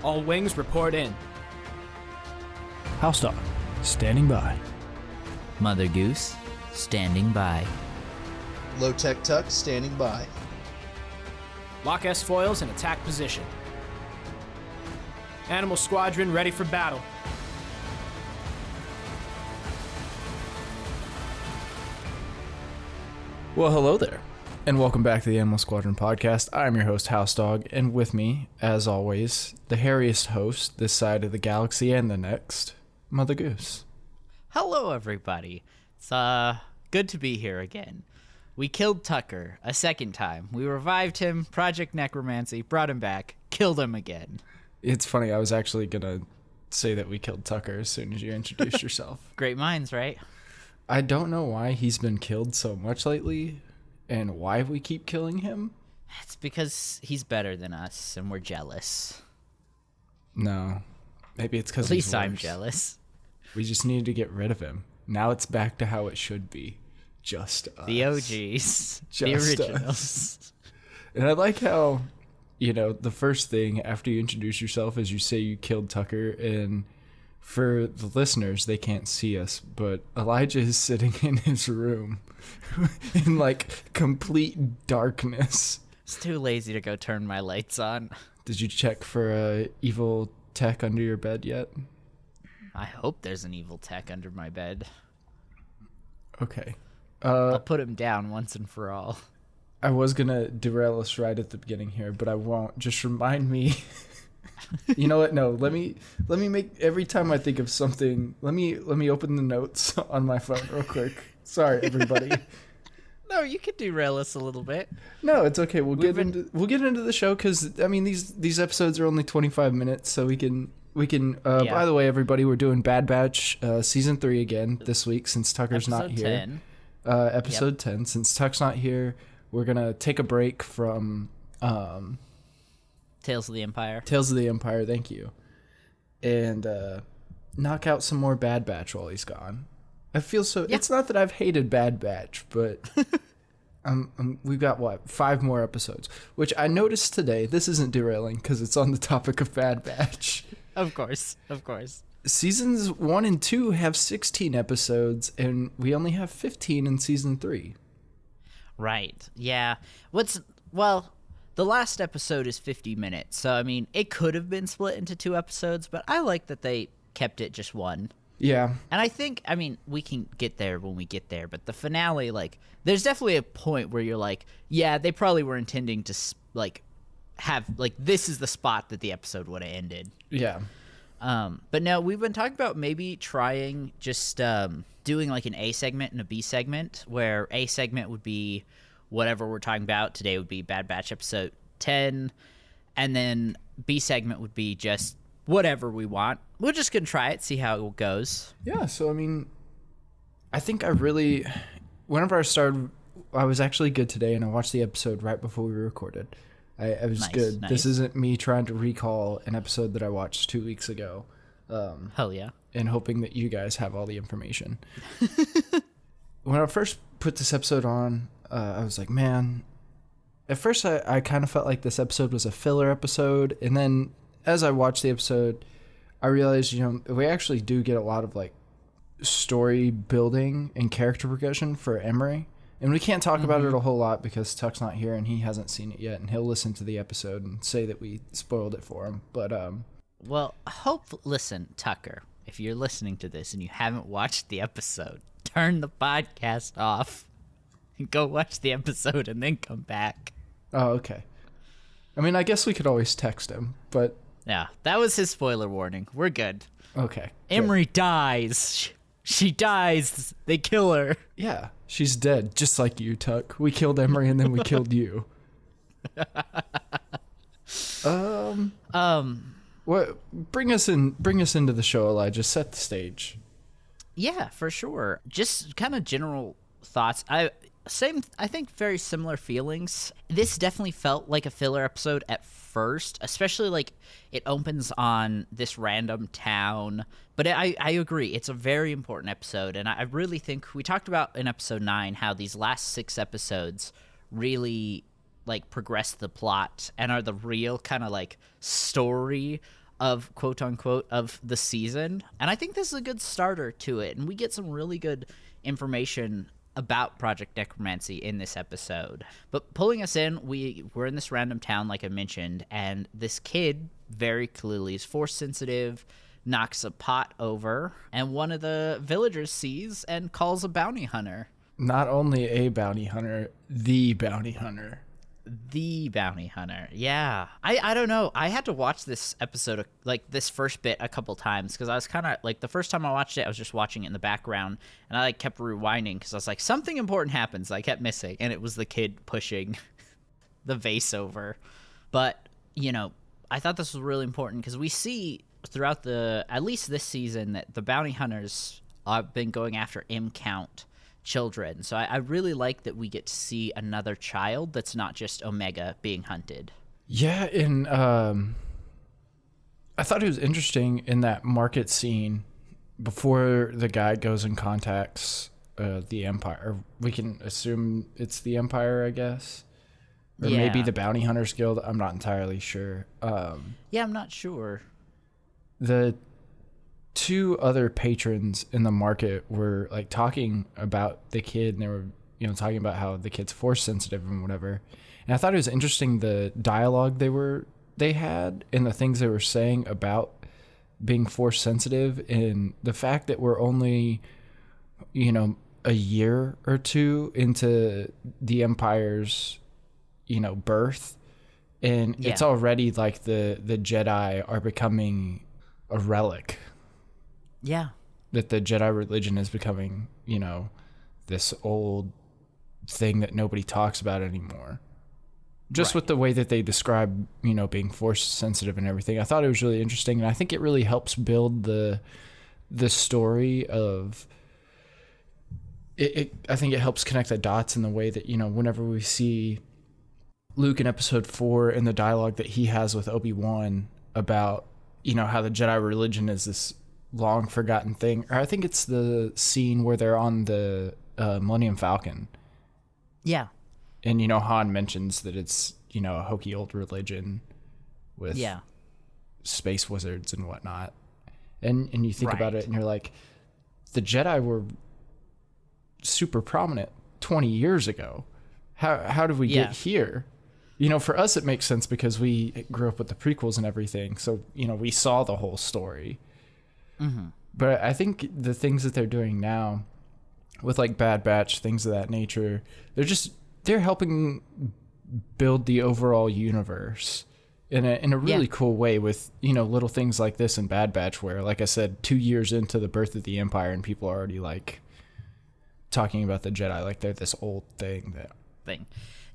All wings report in. HouseDog, standing by. Mother Goose, standing by. Lowtech Tuck, standing by. Lock S foils in attack position. Animal Squadron ready for battle. Well, hello there, and welcome back to the Animal Squadron podcast. I'm your host, HouseDog, and with me, as always, the hairiest host this side of the galaxy and the next, Mother Goose. Hello, everybody. It's good to be here again. We killed Tucker a second time. We revived him, Project Necromancy, brought him back, killed him again. It's funny, I was actually gonna say that we killed Tucker as soon as you introduced yourself. Great minds, right? I don't know why he's been killed so much lately, and why we keep killing him. It's because he's better than us, and we're jealous. No. Maybe it's because At least I'm jealous. We just needed to get rid of him. Now it's back to how it should be. Just us. The OGs. Just the originals. Us. And I like how, you know, the first thing after you introduce yourself is you say you killed Tucker, and for the listeners, they can't see us, but Elijah is sitting in his room in, like, complete darkness. It's too lazy to go turn my lights on. Did you check for evil tech under your bed yet? I hope there's an evil tech under my bed. Okay. I'll put him down once and for all. I was going to derail us right at the beginning here, but I won't. Just remind me... You know what? No, let me make, every time I think of something, let me open the notes on my phone real quick. Sorry, everybody. No, you can derail us a little bit. No, it's okay. We'll get into the show, because I mean these episodes are only 25 minutes, so we can. Yeah. By the way, everybody, we're doing Bad Batch season 3 again this week since Tucker's not here. 10. Episode 10. Since Tuck's not here, we're gonna take a break from. Tales of the Empire. Tales of the Empire, thank you. And knock out some more Bad Batch while he's gone. I feel so... Yeah. It's not that I've hated Bad Batch, but we've got, 5 more episodes. Which I noticed today, this isn't derailing because it's on the topic of Bad Batch. Of course. Seasons 1 and 2 have 16 episodes, and we only have 15 in season 3. Right, yeah. The last episode is 50 minutes, so, I mean, it could have been split into 2 episodes, but I like that they kept it just one. Yeah. And I think, I mean, we can get there when we get there, but the finale, like, there's definitely a point where you're like, yeah, they probably were intending to, like, have, like, this is the spot that the episode would have ended. Yeah. But no, we've been talking about maybe trying just doing, like, an A segment and a B segment, where A segment would be whatever we're talking about. Today would be Bad Batch episode 10, and then B segment would be just whatever we want. We're just gonna try it, see how it goes. Yeah, so I mean, I think whenever I started, I was actually good today, and I watched the episode right before we recorded. I was good. Nice. This isn't me trying to recall an episode that I watched 2 weeks ago. Hell yeah. And hoping that you guys have all the information. When I first put this episode on, I was like, man, at first I kind of felt like this episode was a filler episode. And then as I watched the episode, I realized, you know, we actually do get a lot of, like, story building and character progression for Emery. And we can't talk about it a whole lot because Tuck's not here and he hasn't seen it yet. And he'll listen to the episode and say that we spoiled it for him. But, well, listen, Tucker, if you're listening to this and you haven't watched the episode, turn the podcast off. Go watch the episode and then come back. Oh, okay. I mean, I guess we could always text him, but... Yeah, that was his spoiler warning. We're good. Okay. Emery dies. She dies. They kill her. Yeah, she's dead, just like you, Tuck. We killed Emery and then we killed you. What? Bring us into the show, Elijah. Set the stage. Yeah, for sure. Just kind of general thoughts. I think very similar feelings. This definitely felt like a filler episode at first, especially like it opens on this random town. But I agree, it's a very important episode, and I really think we talked about in episode 9 how these last 6 episodes really like progress the plot and are the real kind of like story of quote unquote of the season. And I think this is a good starter to it. And we get some really good information about Project Necromancy in this episode. But pulling us in, we're in this random town, like I mentioned, and this kid very clearly is force sensitive, knocks a pot over, and one of the villagers sees and calls a bounty hunter. Not only a bounty hunter, the bounty hunter. The bounty hunter. Yeah. I don't know. I had to watch this episode, like this first bit, a couple times because I was kind of like, the first time I watched it, I was just watching it in the background and I like kept rewinding because I was like, something important happens. I kept missing, and it was the kid pushing the vase over. But, you know, I thought this was really important because we see throughout at least this season, that the bounty hunters have been going after M-count children. So I really like that we get to see another child that's not just Omega being hunted. Yeah, and I thought it was interesting in that market scene before the guy goes and contacts the Empire. Or we can assume it's the Empire, I guess. Or maybe the Bounty Hunters Guild. I'm not entirely sure. Yeah, I'm not sure. The two other patrons in the market were like talking about the kid, and they were, you know, talking about how the kid's force sensitive and whatever. And I thought it was interesting the dialogue they had and the things they were saying about being force sensitive, and the fact that we're only, you know, a year or two into the Empire's, you know, birth, and it's already like the Jedi are becoming a relic. Yeah. That the Jedi religion is becoming, you know, this old thing that nobody talks about anymore. Just with the way that they describe, you know, being force sensitive and everything. I thought it was really interesting, and I think it really helps build the story of it. I think it helps connect the dots in the way that, you know, whenever we see Luke in episode 4 and the dialogue that he has with Obi-Wan about, you know, how the Jedi religion is this long forgotten thing. Or I think it's the scene where they're on the Millennium Falcon. Yeah. And, you know, Han mentions that it's, you know, a hokey old religion with space wizards and whatnot. And you think about it and you're like, the Jedi were super prominent 20 years ago. How did we get here? You know, for us, it makes sense because we grew up with the prequels and everything. So, you know, we saw the whole story. Mm-hmm. But I think the things that they're doing now with like Bad Batch, things of that nature, they're helping build the overall universe in a really cool way with, you know, little things like this in Bad Batch where, like I said, 2 years into the birth of the Empire and people are already like talking about the Jedi like they're this old thing.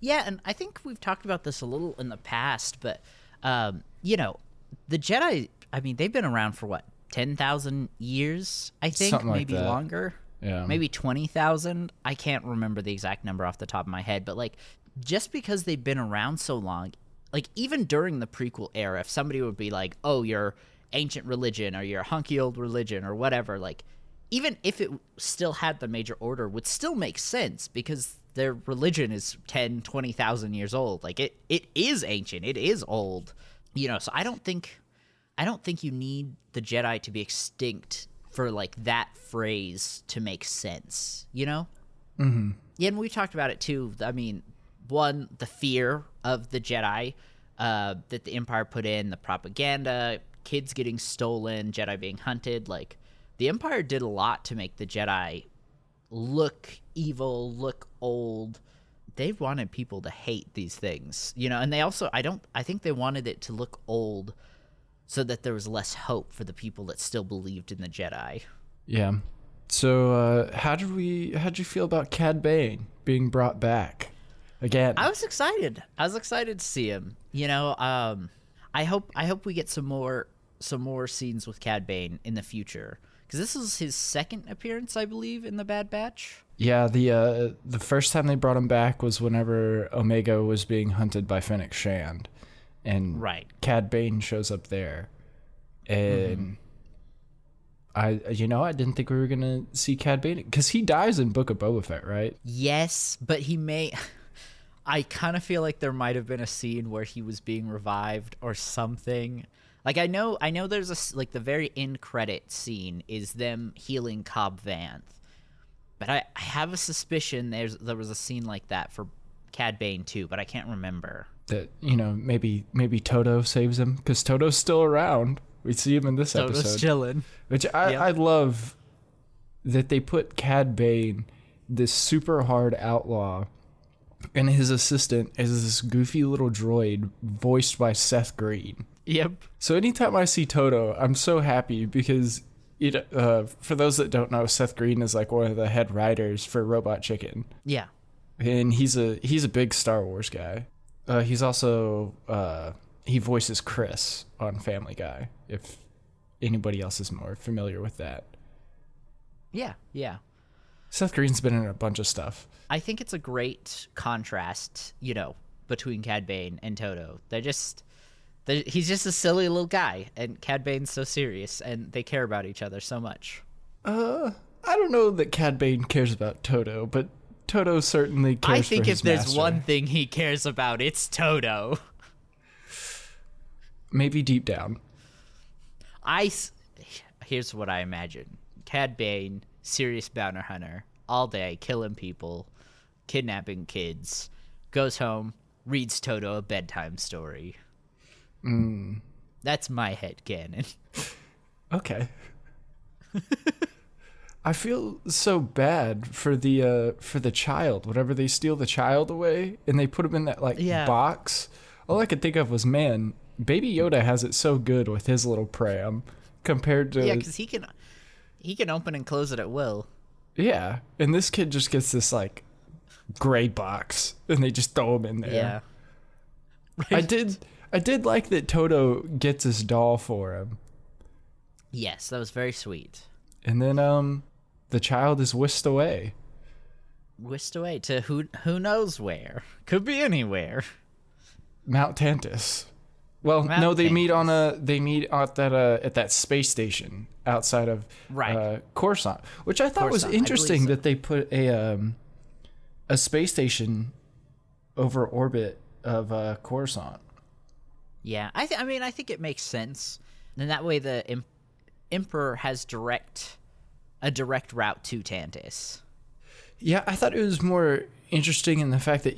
Yeah, and I think we've talked about this a little in the past, but, you know, the Jedi, I mean, they've been around for what, 10,000 years, I think? Something like maybe that. longer. Yeah. Maybe 20,000. I can't remember the exact number off the top of my head, but like just because they've been around so long, like even during the prequel era, if somebody would be like, "Oh, your ancient religion or your hunky old religion or whatever," like even if it still had the major order would still make sense because their religion is 10, 20,000 years old. Like it is ancient. It is old. You know, so I don't think you need the Jedi to be extinct for like that phrase to make sense, you know? Mm-hmm. Yeah, and we talked about it too. I mean, one, the fear of the Jedi that the Empire put in, the propaganda, kids getting stolen, Jedi being hunted. Like, the Empire did a lot to make the Jedi look evil, look old. They wanted people to hate these things, you know? And they also, I think they wanted it to look old so that there was less hope for the people that still believed in the Jedi. Yeah. So, how'd you feel about Cad Bane being brought back again? I was excited. I was excited to see him. You know, I hope we get some more scenes with Cad Bane in the future, because this is his second appearance, I believe, in the Bad Batch. Yeah, the first time they brought him back was whenever Omega was being hunted by Fennec Shand. And Cad Bane shows up there, and I didn't think we were gonna see Cad Bane because he dies in Book of Boba Fett, right? Yes, but he may. I kind of feel like there might have been a scene where he was being revived or something. Like I know there's like the very end credit scene is them healing Cobb Vanth. But I have a suspicion there was a scene like that for Cad Bane too, but I can't remember. That, maybe Toto saves him, because Toto's still around. We see him in this Toto's episode. chilling. Which I love that they put Cad Bane, this super hard outlaw, and his assistant is this goofy little droid voiced by Seth Green. Yep. So anytime I see Toto, I'm so happy because for those that don't know, Seth Green is like one of the head writers for Robot Chicken. Yeah. And he's a big Star Wars guy. He's also he voices Chris on Family Guy, if anybody else is more familiar with that. Yeah. Seth Green's been in a bunch of stuff. I think it's a great contrast, between Cad Bane and Toto. He's just a silly little guy, and Cad Bane's so serious, and they care about each other so much. I don't know that Cad Bane cares about Toto, but Toto certainly cares. I think for if his there's master. one thing he cares about, it's Toto. Maybe deep down. Here's what I imagine. Cad Bane, serious bounty hunter, all day, killing people, kidnapping kids, goes home, reads Toto a bedtime story. That's my headcanon. Okay. I feel so bad for the child. Whenever they steal the child away and they put him in that box, all I could think of was, man, Baby Yoda has it so good with his little pram compared to because he can open and close it at will. Yeah, and this kid just gets this gray box and they just throw him in there. Yeah. Right. I did like that Toto gets his doll for him. Yes, that was very sweet. And then the child is whisked away. Whisked away to who knows where. Could be anywhere. Mount Tantus. Well, Mount no, they Tantus. meet at that space station outside of Coruscant, which I thought was interesting that they put a space station over orbit of Coruscant. Yeah, I think it makes sense. And that way the Emperor has a direct route to Tantus. Yeah, I thought it was more interesting in the fact that,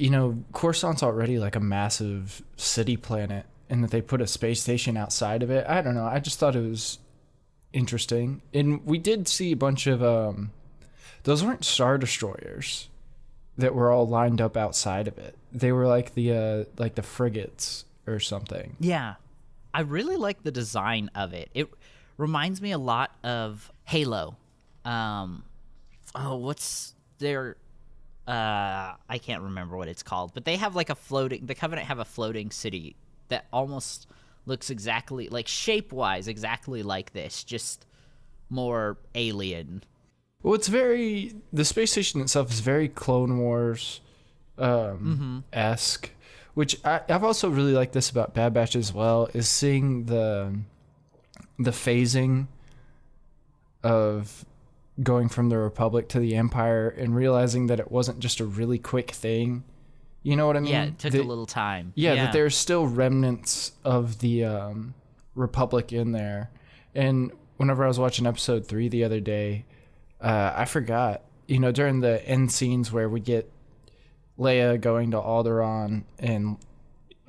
Coruscant's already like a massive city planet, and that they put a space station outside of it. I don't know. I just thought it was interesting. And we did see a bunch of those weren't Star Destroyers that were all lined up outside of it. They were like the frigates or something. Yeah. I really like the design of it. It reminds me a lot of Halo. What's their I can't remember what it's called, but they have the Covenant have a floating city that almost looks exactly shape-wise exactly like this, just more alien. Well, the space station itself is very Clone Wars esque, which I've also really liked this about Bad Batch as well, is seeing the phasing of going from the Republic to the Empire and realizing that it wasn't just a really quick thing. You know what I mean? Yeah, it took a little time. Yeah, that there's still remnants of the Republic in there. And whenever I was watching episode 3 the other day, I forgot, during the end scenes where we get Leia going to Alderaan and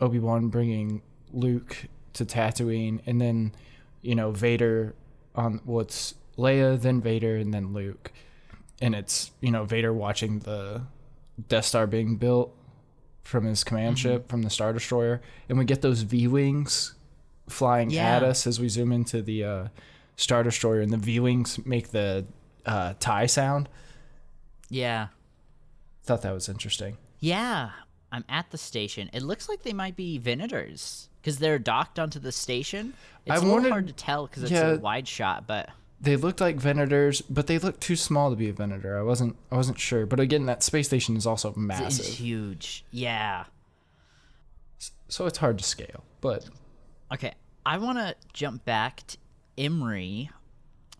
Obi-Wan bringing Luke to Tatooine, and then, Vader it's Leia, then Vader, and then Luke. And it's, Vader watching the Death Star being built from his command ship, from the Star Destroyer. And we get those V-Wings flying at us as we zoom into the Star Destroyer, and the V-Wings make the tie sound. Yeah. Thought that was interesting. Yeah. I'm at the station. It looks like they might be Venators because they're docked onto the station. It's a little hard to tell because it's a wide shot, but they looked like Venators, but they looked too small to be a Venator. I wasn't sure. But again, that space station is also massive. It's huge. Yeah. So it's hard to scale, but okay. I want to jump back to Imri.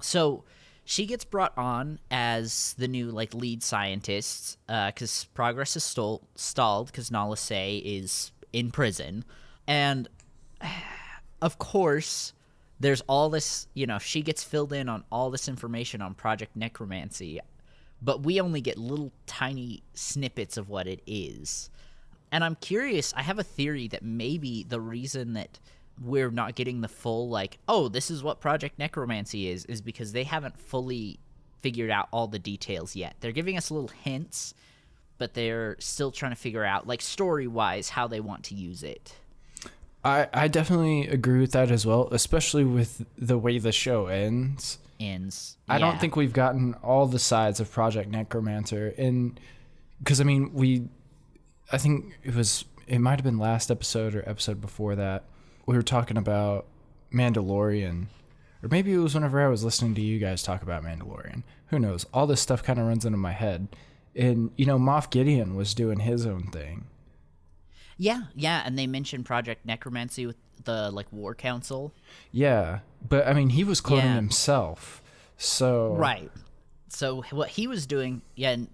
So she gets brought on as the new lead scientist because progress is stalled because Nala Se is in prison, and of course, there's all this, she gets filled in on all this information on Project Necromancy, but we only get little tiny snippets of what it is. And I'm curious, I have a theory that maybe the reason that we're not getting the full, this is what Project Necromancy is because they haven't fully figured out all the details yet. They're giving us little hints, but they're still trying to figure out, story-wise, how they want to use it. I definitely agree with that as well, especially with the way the show ends. I don't think we've gotten all the sides of Project Necromancer, and because I think it might have been last episode or episode before that, we were talking about Mandalorian, or maybe it was whenever I was listening to you guys talk about Mandalorian. Who knows? All this stuff kind of runs into my head, and Moff Gideon was doing his own thing. Yeah, and they mentioned Project Necromancy with the War Council. Yeah, but he was cloning himself, so right. So what he was doing, and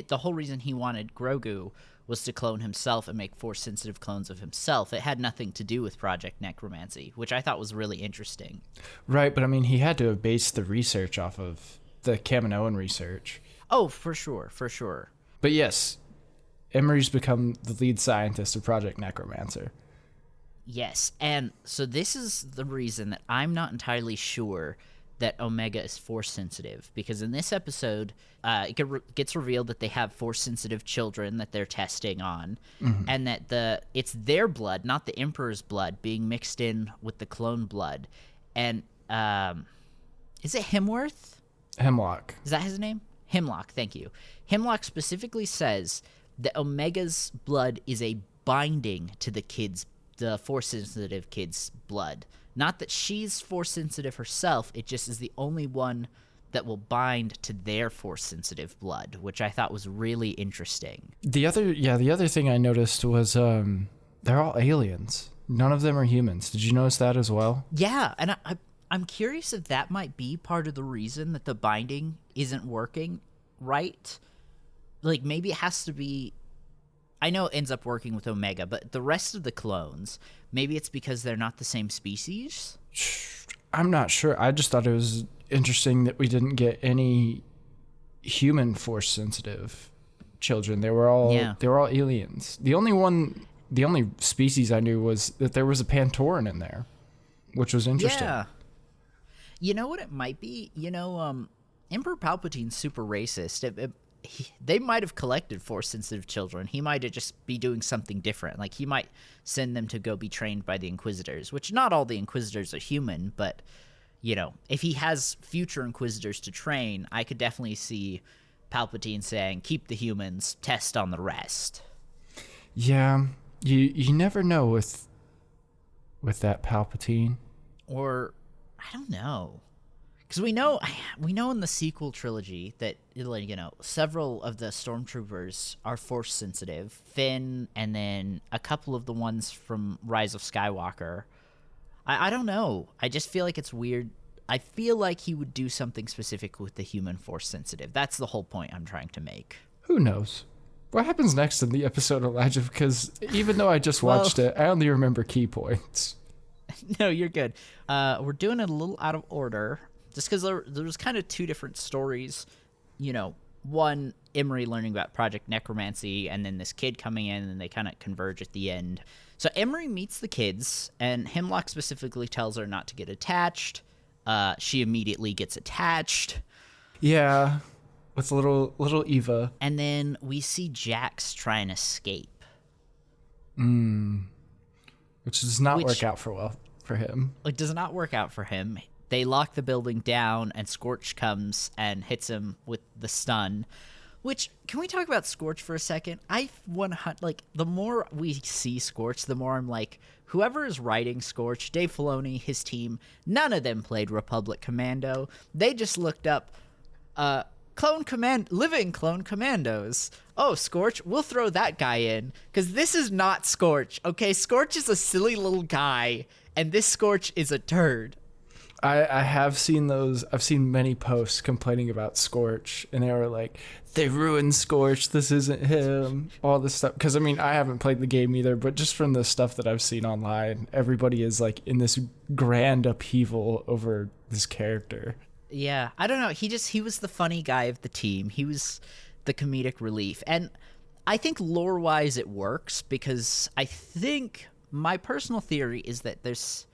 the whole reason he wanted Grogu was to clone himself and make Force-sensitive clones of himself. It had nothing to do with Project Necromancy, which I thought was really interesting. Right, but he had to have based the research off of the Kaminoan research. Oh, for sure. But yes, Emery's become the lead scientist of Project Necromancer. Yes, and so this is the reason that I'm not entirely sure that Omega is Force-sensitive, because in this episode, it gets revealed that they have Force-sensitive children that they're testing on, and that it's their blood, not the Emperor's blood, being mixed in with the clone blood. And is it Hemworth? Hemlock. Is that his name? Hemlock, thank you. Hemlock specifically says that Omega's blood is a binding to the Force-sensitive kid's blood. Not that she's Force-sensitive herself, it just is the only one that will bind to their Force-sensitive blood, which I thought was really interesting. The other thing I noticed was they're all aliens. None of them are humans. Did you notice that as well? Yeah, and I'm curious if that might be part of the reason that the binding isn't working right. Maybe it has to be... I know it ends up working with Omega, but the rest of the clones, maybe it's because they're not the same species? I'm not sure. I just thought it was interesting that we didn't get any human Force-sensitive children. They were all aliens. The only species I knew was that there was a Pantoran in there, which was interesting. Yeah. You know what it might be? Emperor Palpatine's super racist. They might have collected Force-sensitive children. He might have just be doing something different. He might send them to go be trained by the Inquisitors, which not all the Inquisitors are human, but, if he has future Inquisitors to train, I could definitely see Palpatine saying, keep the humans, test on the rest. Yeah, you never know with that Palpatine. Or, I don't know. Because we know in the sequel trilogy that, several of the stormtroopers are Force-sensitive. Finn, and then a couple of the ones from Rise of Skywalker. I don't know. I just feel like it's weird. I feel like he would do something specific with the human Force-sensitive. That's the whole point I'm trying to make. Who knows? What happens next in the episode, Elijah? Because even though I just watched it, I only remember key points. No, you're good. We're doing it a little out of order. Just because there was kind of two different stories, one, Emery learning about Project Necromancy, and then this kid coming in, and they kind of converge at the end. So Emery meets the kids, and Hemlock specifically tells her not to get attached. She immediately gets attached. Yeah, with little Eva. And then we see Jax try and escape. Which does not work out for him. Does not work out for him. They lock the building down, and Scorch comes and hits him with the stun. Which, can we talk about Scorch for a second? The more we see Scorch, the more I'm like, whoever is writing Scorch, Dave Filoni, his team, none of them played Republic Commando. They just looked up, living clone commandos. Oh, Scorch, we'll throw that guy in, because this is not Scorch, okay? Scorch is a silly little guy, and this Scorch is a turd. I have seen those. I've seen many posts complaining about Scorch, and they were like, they ruined Scorch. This isn't him. All this stuff. Because, I mean, I haven't played the game either, but just from the stuff that I've seen online, everybody is like in this grand upheaval over this character. Yeah, I don't know. He was the funny guy of the team. He was the comedic relief. And I think lore-wise it works because I think my personal theory is that there's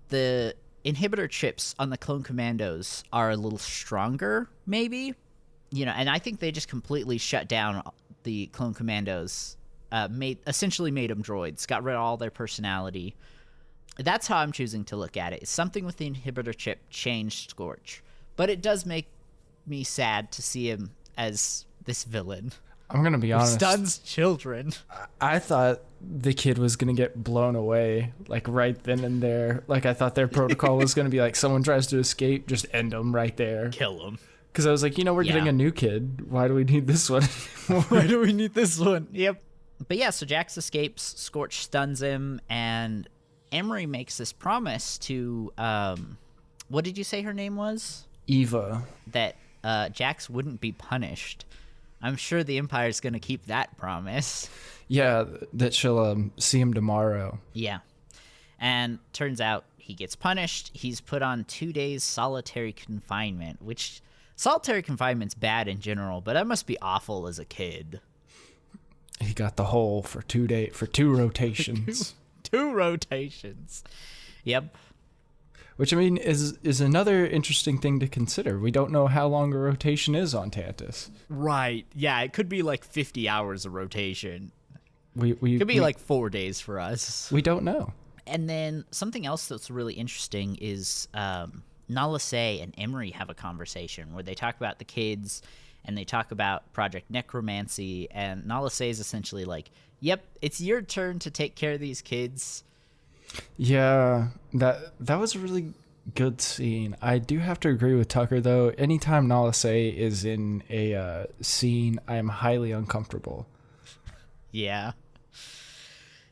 the inhibitor chips on the clone commandos are a little stronger, maybe, and I think they just completely shut down the clone commandos, essentially made them droids, got rid of all their personality. That's how I'm choosing to look at it. It's something with the inhibitor chip changed Scorch, but it does make me sad to see him as this villain. I'm going to be honest. Stuns children. I thought the kid was going to get blown away, like right then and there. Like I thought their protocol was going to be like someone tries to escape, just end them right there. Kill them. Because I was like, we're getting a new kid. Why do we need this one? Why do we need this one? Yep. But yeah, so Jax escapes, Scorch stuns him, and Emery makes this promise to, what did you say her name was? Eva. That Jax wouldn't be punished. I'm sure the Empire's going to keep that promise. Yeah, that she'll see him tomorrow. Yeah. And turns out he gets punished. He's put on 2 days solitary confinement, which solitary confinement's bad in general, but that must be awful as a kid. He got the hole for 2 rotations. Two rotations. Yep. Which, I mean, is another interesting thing to consider. We don't know how long a rotation is on Tantus. Right. Yeah, it could be like 50 hours of rotation. It could be like 4 days for us. We don't know. And then something else that's really interesting is Nala Se and Emery have a conversation where they talk about the kids and they talk about Project Necromancy. And Nala Se is essentially like, yep, it's your turn to take care of these kids. Yeah, that was a really good scene. I do have to agree with Tucker, though. Anytime Nala Se is in a scene, I am highly uncomfortable. Yeah.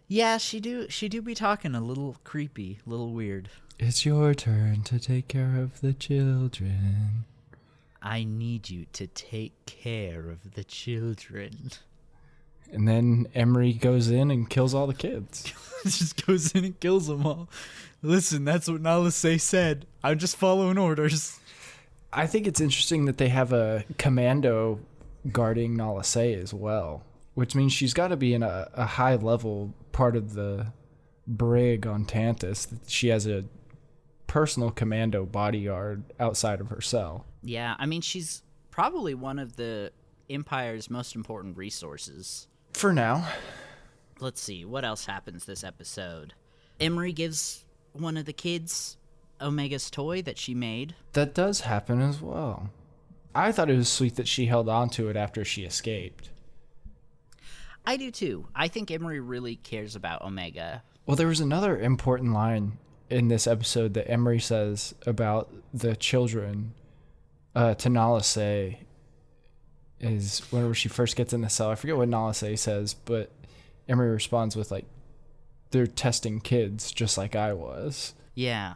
Yeah, she do be talking a little creepy, a little weird. It's your turn to take care of the children. I need you to take care of the children. And then Emery goes in and kills all the kids. Just goes in and kills them all. Listen, that's what Nala Se said. I'm just following orders. I think it's interesting that they have a commando guarding Nala Se as well, which means she's got to be in a high-level part of the brig on Tantus. She has a personal commando bodyguard outside of her cell. Yeah, I mean, she's probably one of the Empire's most important resources. For now. Let's see, what else happens this episode? Emery gives one of the kids Omega's toy that she made. That does happen as well. I thought it was sweet that she held on to it after she escaped. I do too. I think Emery really cares about Omega. Well, there was another important line in this episode that Emery says about the children to Nala Se. Is whenever she first gets in the cell. I forget what Nala Se says, but Emery responds with, like, they're testing kids just like I was. Yeah.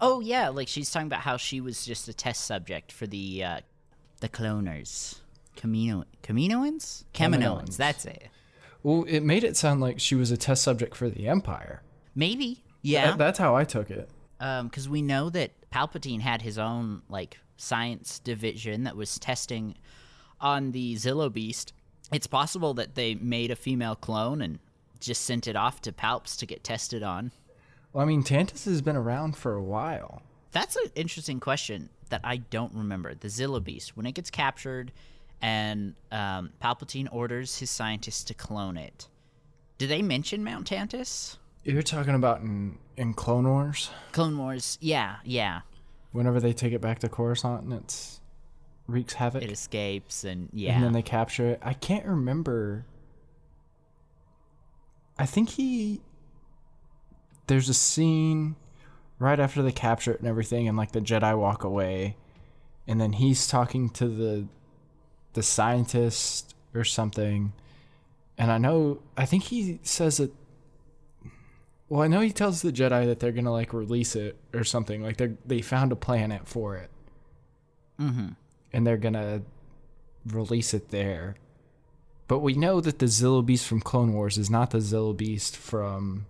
Oh, yeah, like she's talking about how she was just a test subject for the cloners. Kaminoans? Kaminoans, that's it. Well, it made it sound like she was a test subject for the Empire. Maybe, yeah. That's how I took it. Because we know that Palpatine had his own, like, science division that was testing on the Zillo Beast. It's possible that they made a female clone and just sent it off to Palps to get tested on. Well, I mean, Tantus has been around for a while. That's an interesting question that I don't remember. The Zillo Beast, when it gets captured and Palpatine orders his scientists to clone it, do they mention Mount Tantus? You're talking about in Clone Wars? Clone Wars, yeah. Whenever they take it back to Coruscant and it wreaks havoc. It escapes and yeah. And then they capture it. I can't remember. I think there's a scene right after they capture it and everything, and like the Jedi walk away, and then he's talking to the scientist or something. And I think he says that Well, I know he tells the Jedi that they're gonna like release it or something. Like they found a planet for it. Mm-hmm. And they're gonna release it there. But we know that the Zillo Beast from Clone Wars is not the Zillo Beast from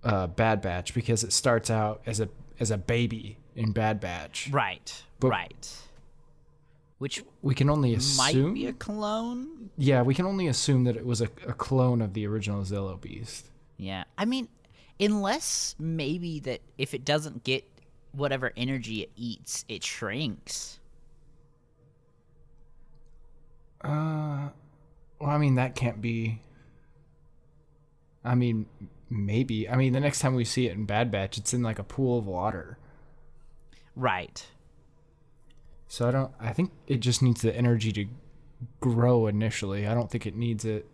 Bad Batch, because it starts out as a baby in Bad Batch. Right. But right. Which we can only assume might be a clone. Yeah, we can only assume that it was a clone of the original Zillo Beast. Yeah. I mean, unless maybe that if it doesn't get whatever energy it eats, it shrinks. Well, I mean, that can't be. I mean, maybe. I mean, the next time we see it in Bad Batch, it's in like a pool of water. Right. So I think it just needs the energy to grow initially. I don't think it needs it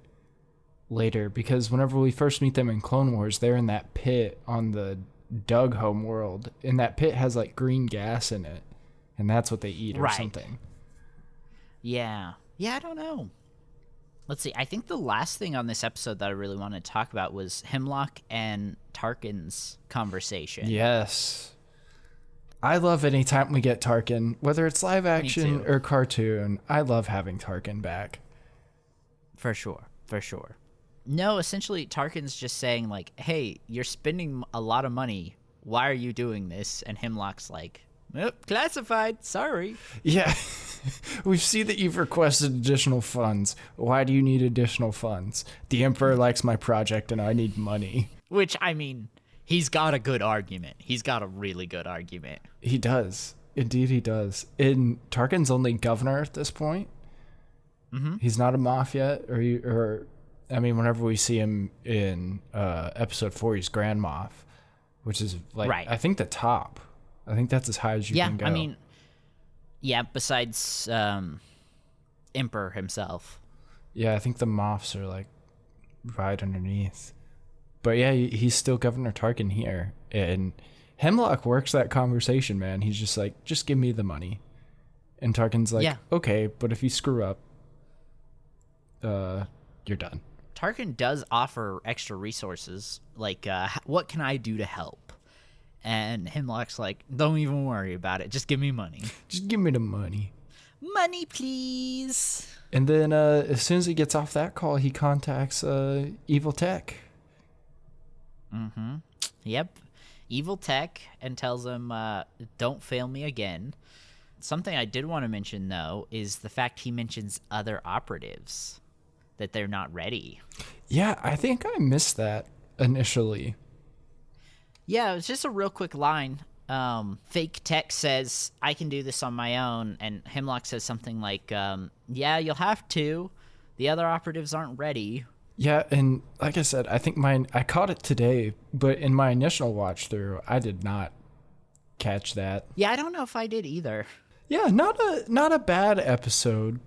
later, because whenever we first meet them in Clone Wars, they're in that pit on the Doug home world, and that pit has like green gas in it, and that's what they eat or something. Yeah. Yeah, I don't know. Let's see. I think the last thing on this episode that I really wanted to talk about was Hemlock and Tarkin's conversation. Yes. I love any time we get Tarkin, whether it's live action or cartoon. I love having Tarkin back. For sure. For sure. No, essentially, Tarkin's just saying, like, hey, you're spending a lot of money. Why are you doing this? And Hemlock's like, oh, classified. Sorry. Yeah. We see that you've requested additional funds. Why do you need additional funds? The Emperor likes my project and I need money. Which, I mean, he's got a good argument. He's got a really good argument. He does. Indeed, he does. And Tarkin's only governor at this point. Mm-hmm. He's not a Moff yet. I mean, whenever we see him in episode 4, he's Grand Moff, which is, like, right. I think the top. I think that's as high as you can go. Yeah, I mean, yeah, besides Emperor himself. Yeah, I think the Moffs are, like, right underneath. But yeah, he's still Governor Tarkin here. And Hemlock works that conversation, man. He's just like, just give me the money. And Tarkin's like, okay, but if you screw up, you're done. Tarkin does offer extra resources. Like, what can I do to help? And Hemlock's like, don't even worry about it. Just give me money. Just give me the money. Money, please. And then as soon as he gets off that call, he contacts Evil Tech. Mm-hmm. Yep. Evil Tech, and tells him, don't fail me again. Something I did want to mention, though, is the fact he mentions other operatives, that they're not ready. Yeah, I think I missed that initially. Yeah, it was just a real quick line. Fake Tech says, I can do this on my own, and Hemlock says something like, yeah, you'll have to. The other operatives aren't ready. Yeah, and like I said, I think I caught it today, but in my initial watch through, I did not catch that. Yeah, I don't know if I did either. Yeah, not a bad episode,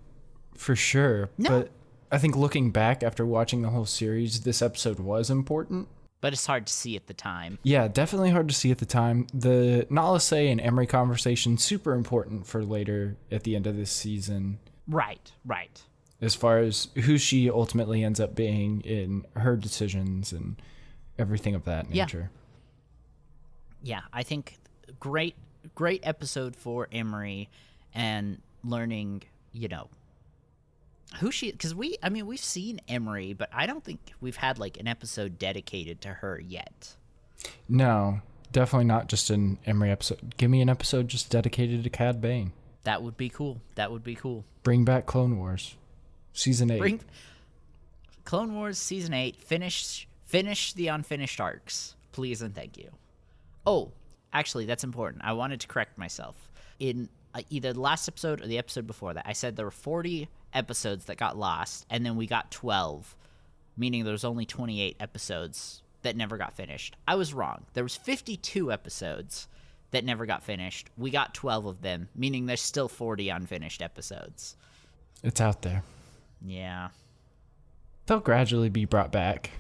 for sure. No. But I think looking back after watching the whole series, this episode was important. But it's hard to see at the time. Yeah, definitely hard to see at the time. The Nala Se and Emery conversation, super important for later at the end of this season. Right. As far as who she ultimately ends up being in her decisions and everything of that nature. Yeah, I think great episode for Emery and learning, who she, because we've seen Emery, but I don't think we've had like an episode dedicated to her yet. No, definitely not just an Emery episode. Give me an episode just dedicated to Cad Bane. That would be cool. Bring back Clone Wars season 8. Clone Wars season 8. Finish the unfinished arcs, please and thank you. Oh, actually, that's important. I wanted to correct myself. In either the last episode or the episode before that, I said there were 40 episodes that got lost, and then we got 12, meaning there was only 28 episodes that never got finished. I was wrong. There was 52 episodes that never got finished. We got 12 of them, meaning there's still 40 unfinished episodes. It's out there. Yeah. They'll gradually be brought back.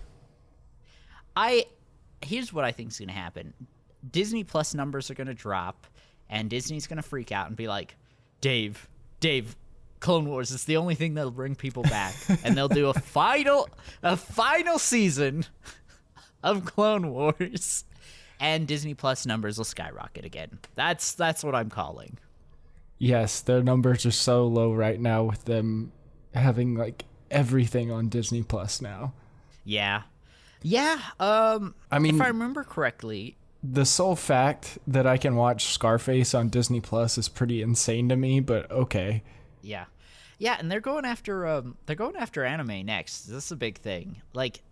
Here's what I think is going to happen. Disney Plus numbers are going to drop, and Disney's going to freak out and be like, Dave, Clone Wars is the only thing that'll bring people back. And they'll do a final season of Clone Wars, and Disney Plus numbers will skyrocket again. That's what I'm calling. Yes, their numbers are so low right now with them having like everything on Disney Plus now. Yeah. I mean, if I remember correctly, the sole fact that I can watch Scarface on Disney Plus is pretty insane to me, but okay. yeah, and they're going after anime next. This is a big thing. Like,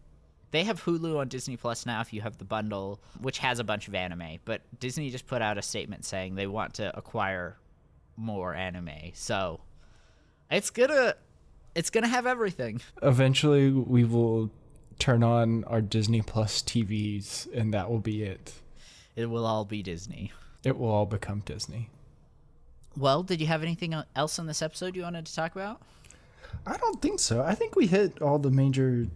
they have Hulu on Disney Plus now if you have the bundle, which has a bunch of anime. But Disney just put out a statement saying they want to acquire more anime. So it's gonna have everything. Eventually, we will turn on our Disney Plus TVs, and that will be it. It will all be Disney. It will all become Disney. Well, did you have anything else in this episode you wanted to talk about? I don't think so. I think we hit all the major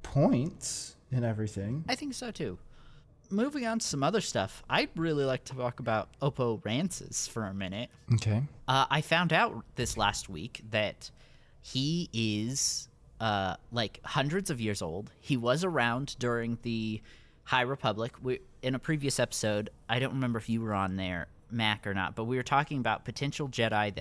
points and everything. I think so too. Moving on to some other stuff, I'd really like to talk about Oppo Rancisis for a minute. Okay. I found out this last week that he is like hundreds of years old. He was around during the High Republic. In a previous episode, I don't remember if you were on there, Mac, or not, but we were talking about potential Jedi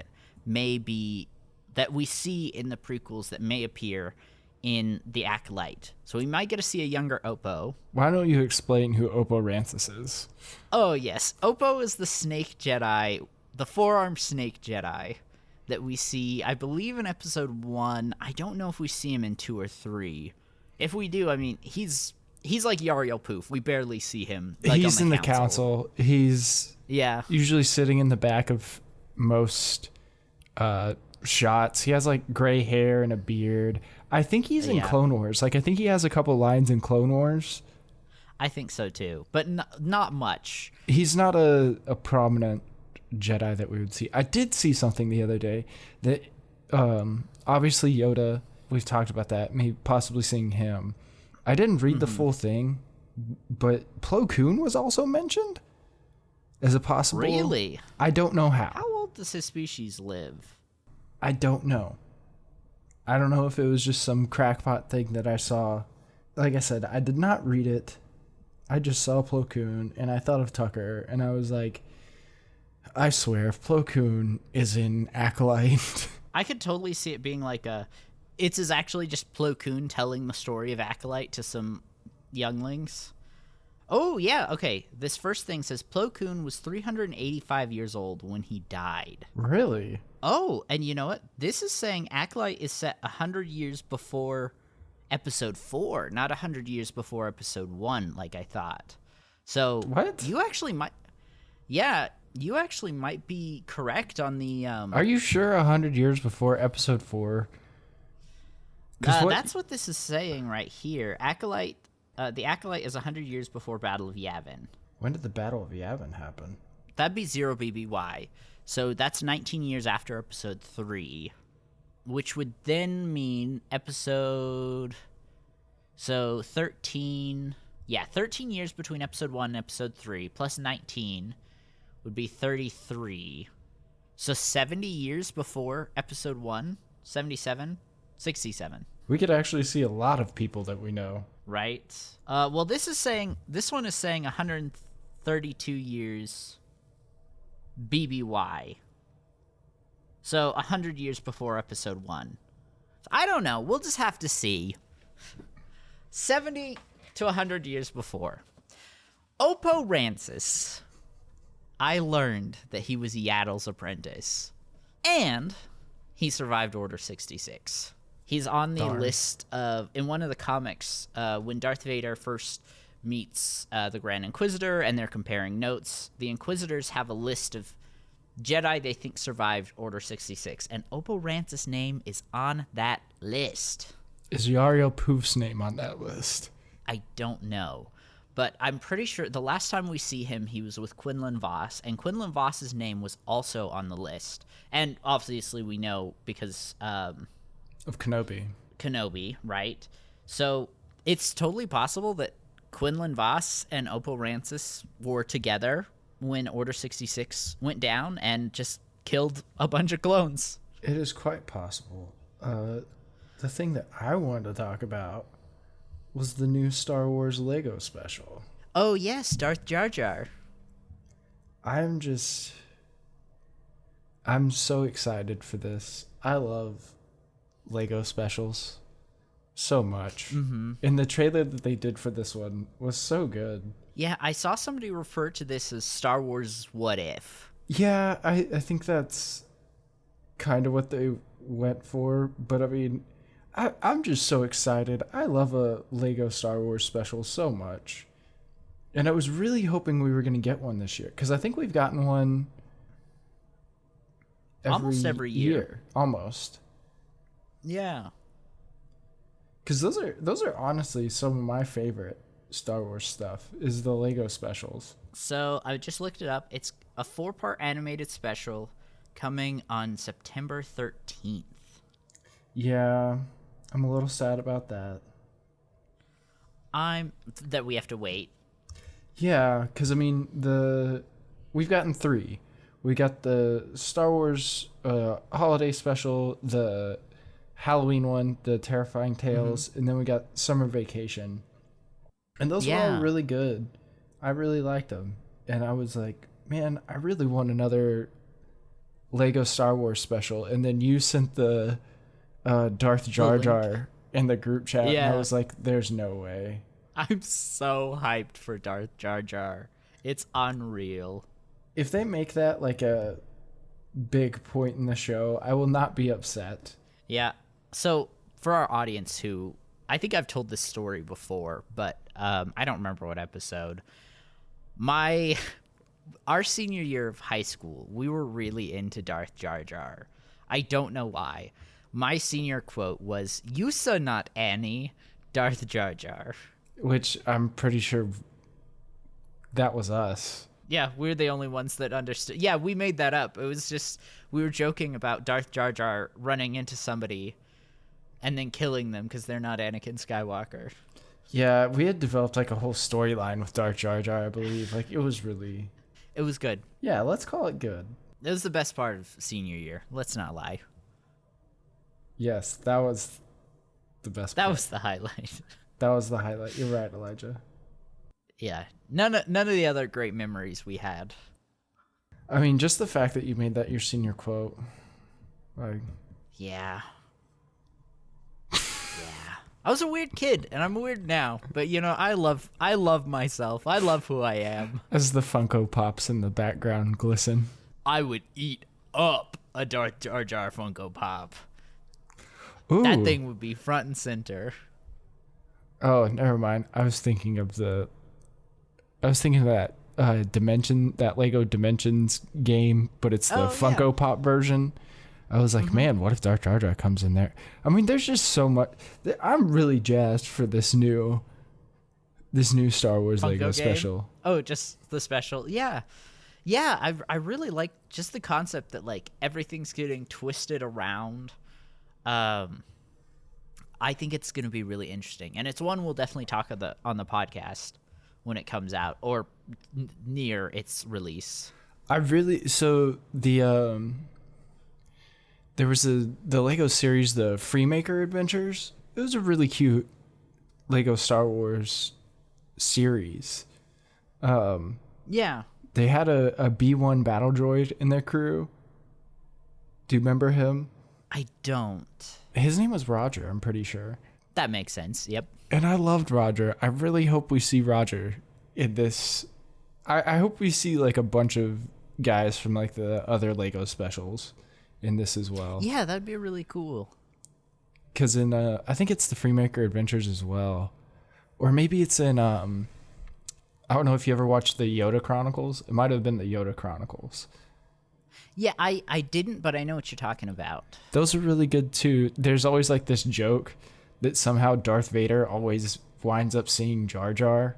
that we see in the prequels that may appear in the Acolyte. So we might get to see a younger Oppo. Why don't you explain who Oppo Rancisis is? Oh, yes. Oppo is the snake Jedi, the four-armed snake Jedi that we see, I believe, in episode 1. I don't know if we see him in 2 or 3. If we do, I mean, he's like Yariel Poof. We barely see him. Like, he's in the council. He's usually sitting in the back of most shots. He has like gray hair and a beard. I think he's in Clone Wars. Like, I think he has a couple lines in Clone Wars. I think so too, but not much. He's not a prominent Jedi that we would see. I did see something the other day that obviously Yoda, we've talked about that, maybe possibly seeing him. I didn't read the full thing, but Plo Koon was also mentioned as a possible. Really? I don't know how. How old does his species live? I don't know. I don't know if it was just some crackpot thing that I saw. Like I said, I did not read it. I just saw Plo Koon, and I thought of Tucker, and I was like, I swear, if Plo Koon is in Acolyte... I could totally see it being like it's actually just Plo Koon telling the story of Acolyte to some younglings. Oh, yeah, okay. This first thing says Plo Koon was 385 years old when he died. Really? Oh, and you know what? This is saying Acolyte is set 100 years before episode 4, not 100 years before episode 1, like I thought. So what? You actually might... Yeah, you actually might be correct on the... Are you sure 100 years before episode 4? That's what this is saying right here. Acolyte... the Acolyte is 100 years before Battle of Yavin. When did the Battle of Yavin happen? That'd be 0 BBY. So that's 19 years after episode 3, which would then mean episode... So 13... Yeah, 13 years between episode 1 and episode 3, plus 19 would be 33. So 70 years before episode 1, 77, 67. We could actually see a lot of people that we know. Right. Well, this one is saying 132 years BBY. So 100 years before episode 1. So I don't know. We'll just have to see. 70 to 100 years before. Oppo Rancisis. I learned that he was Yaddle's apprentice. And he survived Order 66. He's on the list of, in one of the comics, when Darth Vader first meets the Grand Inquisitor and they're comparing notes, the Inquisitors have a list of Jedi they think survived Order 66, and Oppo Rancisis' name is on that list. Is Yariel Poof's name on that list? I don't know, but I'm pretty sure the last time we see him, he was with Quinlan Vos, and Quinlan Vos's name was also on the list. And obviously we know because... of Kenobi. Kenobi, right? So it's totally possible that Quinlan Vos and Oppo Rancisis were together when Order 66 went down and just killed a bunch of clones. It is quite possible. The thing that I wanted to talk about was the new Star Wars Lego special. Oh yes, Darth Jar Jar. I'm so excited for this. I love Lego specials so much. Mm-hmm. And the trailer that they did for this one was so good. Yeah, I saw somebody refer to this as Star Wars What If. Yeah, I think that's kind of what they went for. But I mean, I'm just so excited. I love a Lego Star Wars special so much. And I was really hoping we were going to get one this year. Because I think we've gotten one almost every year. Almost. Yeah. Because those are honestly some of my favorite Star Wars stuff, is the Lego specials. So I just looked it up. It's a 4-part animated special coming on September 13th. Yeah, I'm a little sad about that. That we have to wait. Yeah, because I mean, we've gotten 3. We got the Star Wars holiday special, the Halloween one, the Terrifying Tales, and then we got Summer Vacation. And those were all really good. I really liked them. And I was like, man, I really want another Lego Star Wars special. And then you sent the Darth Jar Jar in the group chat. Yeah. And I was like, there's no way. I'm so hyped for Darth Jar Jar. It's unreal. If they make that like a big point in the show, I will not be upset. Yeah. So for our audience who, I think I've told this story before, but I don't remember what episode. Our senior year of high school, we were really into Darth Jar Jar. I don't know why. My senior quote was, "Yusa not Annie, Darth Jar Jar." Which I'm pretty sure that was us. Yeah, we're the only ones that understood. Yeah, we made that up. It was just, we were joking about Darth Jar Jar running into somebody and then killing them because they're not Anakin Skywalker. Yeah, we had developed like a whole storyline with Darth Jar Jar, I believe. Like, it was good. Yeah, let's call it good. It was the best part of senior year. Let's not lie. Yes, that was the best part. That was the highlight. That was the highlight. You're right, Elijah. Yeah, none of the other great memories we had. I mean, just the fact that you made that your senior quote. Like, yeah. I was a weird kid, and I'm weird now. But I love myself. I love who I am. As the Funko Pops in the background glisten. I would eat up a Darth Jar Jar Funko Pop. Ooh. That thing would be front and center. Oh, never mind. I was thinking of that Dimension, that Lego Dimensions game, but it's the Funko Pop version. I was like, man, what if Darth Jar Jar comes in there? I mean, there's just so much. I'm really jazzed for this new Star Wars Funko Lego game? special. Oh, just the special. Yeah. I really like just the concept that like everything's getting twisted around. I think it's going to be really interesting, and it's one we'll definitely talk on the podcast when it comes out or near its release. There was the Lego series, the Freemaker Adventures. It was a really cute Lego Star Wars series. Yeah. They had a B-1 battle droid in their crew. Do you remember him? I don't. His name was Roger, I'm pretty sure. That makes sense, yep. And I loved Roger. I really hope we see Roger in this. I hope we see like a bunch of guys from like the other Lego specials in this as well. Yeah, that'd be really cool. Because in I think it's the Freemaker Adventures as well, or maybe it's in I don't know if you ever watched the Yoda Chronicles. It might have been the Yoda Chronicles. Yeah, I didn't, but I know what you're talking about. Those are really good too. There's always like this joke that somehow Darth Vader always winds up seeing Jar Jar.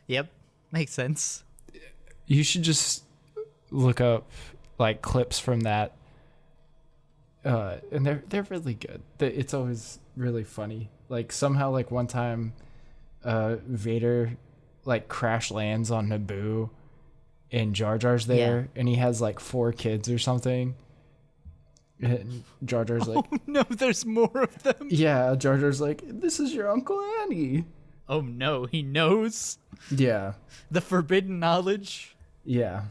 Yep, makes sense. You should just look up like clips from that, and they're really good. It's always really funny. Like somehow, like one time, Vader like crash lands on Naboo, and Jar Jar's there, and he has like 4 kids or something. And Jar Jar's like, Oh no, there's more of them. yeah, Jar Jar's like, this is your Uncle Annie. Oh no, he knows Yeah. the forbidden knowledge. Yeah.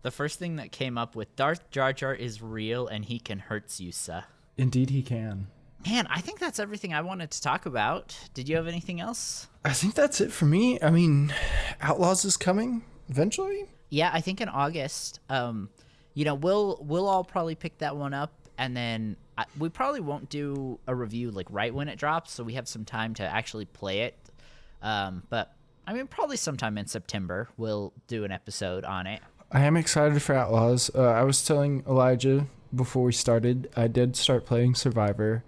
The first thing that came up with Darth Jar Jar is real and he can hurt Yusa. Indeed he can. Man, I think that's everything I wanted to talk about. Did you have anything else? I think that's it for me. I mean, Outlaws is coming eventually. Yeah, I think in August. We'll all probably pick that one up, and then we probably won't do a review like right when it drops, so we have some time to actually play it. But I mean, probably sometime in September we'll do an episode on it. I am excited for Outlaws. I was telling Elijah before we started, I did start playing Survivor.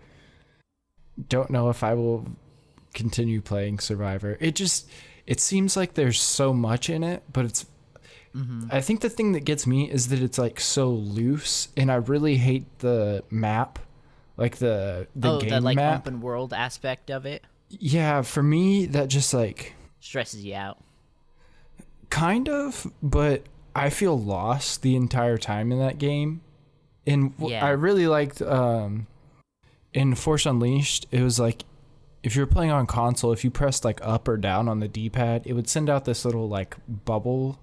Don't know if I will continue playing Survivor. It seems like there's so much in it, but it's I think the thing that gets me is that it's like so loose, and I really hate the map, like the game the like map. open world aspect of it Yeah, for me that just like stresses you out. kind of, but I feel lost the entire time in that game. And Yeah. I really liked in Force Unleashed, it was like if you were playing on console, if you pressed like up or down on the D-pad, it would send out this little like bubble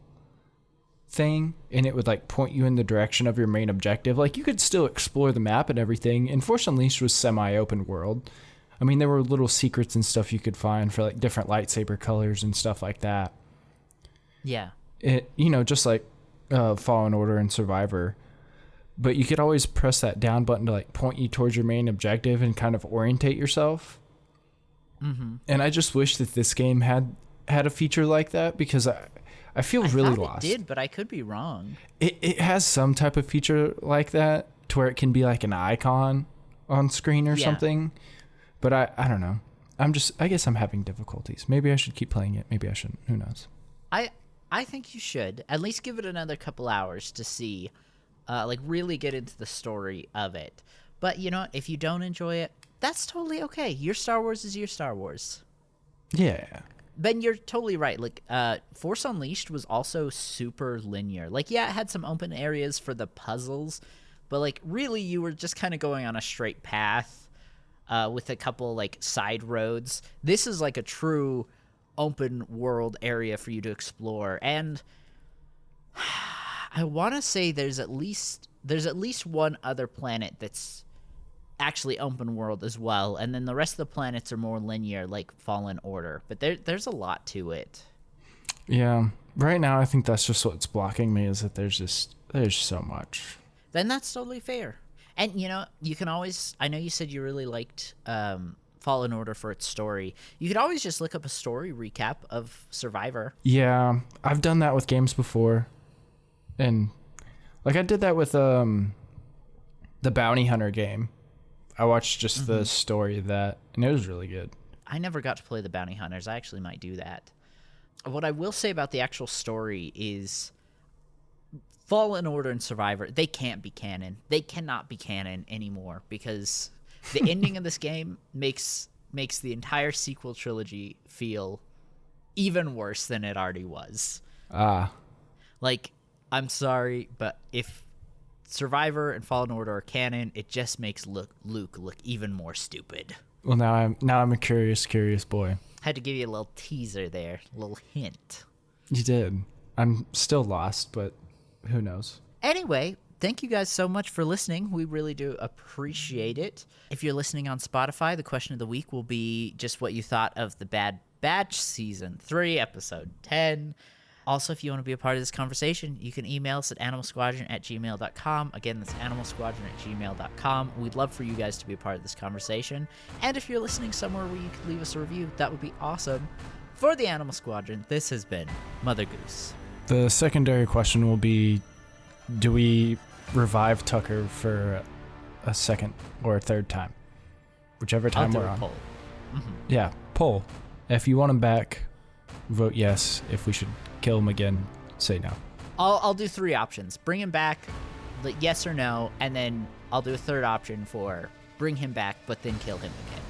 thing, and it would like point you in the direction of your main objective. Like you could still explore the map and everything, and Force Unleashed was semi-open world. I mean, there were little secrets and stuff you could find for like different lightsaber colors and stuff like that. Yeah. It, just like Fallen Order and Survivor, but you could always press that down button to like point you towards your main objective and kind of orientate yourself. And I just wish that this game had a feature like that, because I feel really lost. It did, but I could be wrong. It has some type of feature like that to where it can be like an icon on screen or something. But I don't know. I guess I'm having difficulties. Maybe I should keep playing it. Maybe I shouldn't. Who knows? I think you should at least give it another couple hours to see, like really get into the story of it. But if you don't enjoy it, that's totally okay. Your Star Wars is your Star Wars. Yeah. Ben, you're totally right. Like, Force Unleashed was also super linear. Like, yeah, it had some open areas for the puzzles, but like really you were just kind of going on a straight path with a couple like side roads. This is like a true open world area for you to explore, and I want to say there's at least one other planet that's actually open world as well, and then the rest of the planets are more linear, like Fallen Order, but there's a lot to it. Yeah, right now I think that's just what's blocking me, is that there's so much. Then that's totally fair. And you can always, I know you said you really liked Fallen Order for its story. You could always just look up a story recap of Survivor. Yeah, I've done that with games before, and like I did that with the Bounty Hunter game. I watched just the story of that, and it was really good. I never got to play the Bounty Hunters. I actually might do that. What I will say about the actual story is Fallen Order and Survivor, they can't be canon. They cannot be canon anymore, because the ending of this game makes the entire sequel trilogy feel even worse than it already was. Like, I'm sorry, but if Survivor and Fallen Order are canon, it just makes Luke look even more stupid. Well, now I'm a curious boy. Had to give you a little teaser there, a little hint. You did. I'm still lost, but who knows? Anyway, thank you guys so much for listening. We really do appreciate it. If you're listening on Spotify, the question of the week will be just what you thought of the Bad Batch Season 3, Episode 10. Also, if you want to be a part of this conversation, you can email us at animalsquadron@gmail.com. Again, that's animalsquadron@gmail.com. We'd love for you guys to be a part of this conversation. And if you're listening somewhere where you could leave us a review, that would be awesome. For the Animal Squadron, this has been Mother Goose. The secondary question will be, do we revive Tucker for a second or a third time? Whichever time we're on. Poll. Yeah, poll. If you want him back, vote yes. If we should kill him again, say no. I'll do 3 options. Bring him back, yes or no, and then I'll do a third option for bring him back, but then kill him again.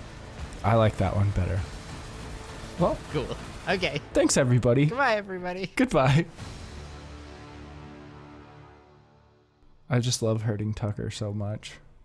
I like that one better. Well, Cool. Okay. thanks everybody. Goodbye, everybody. Goodbye. I just love hurting Tucker so much.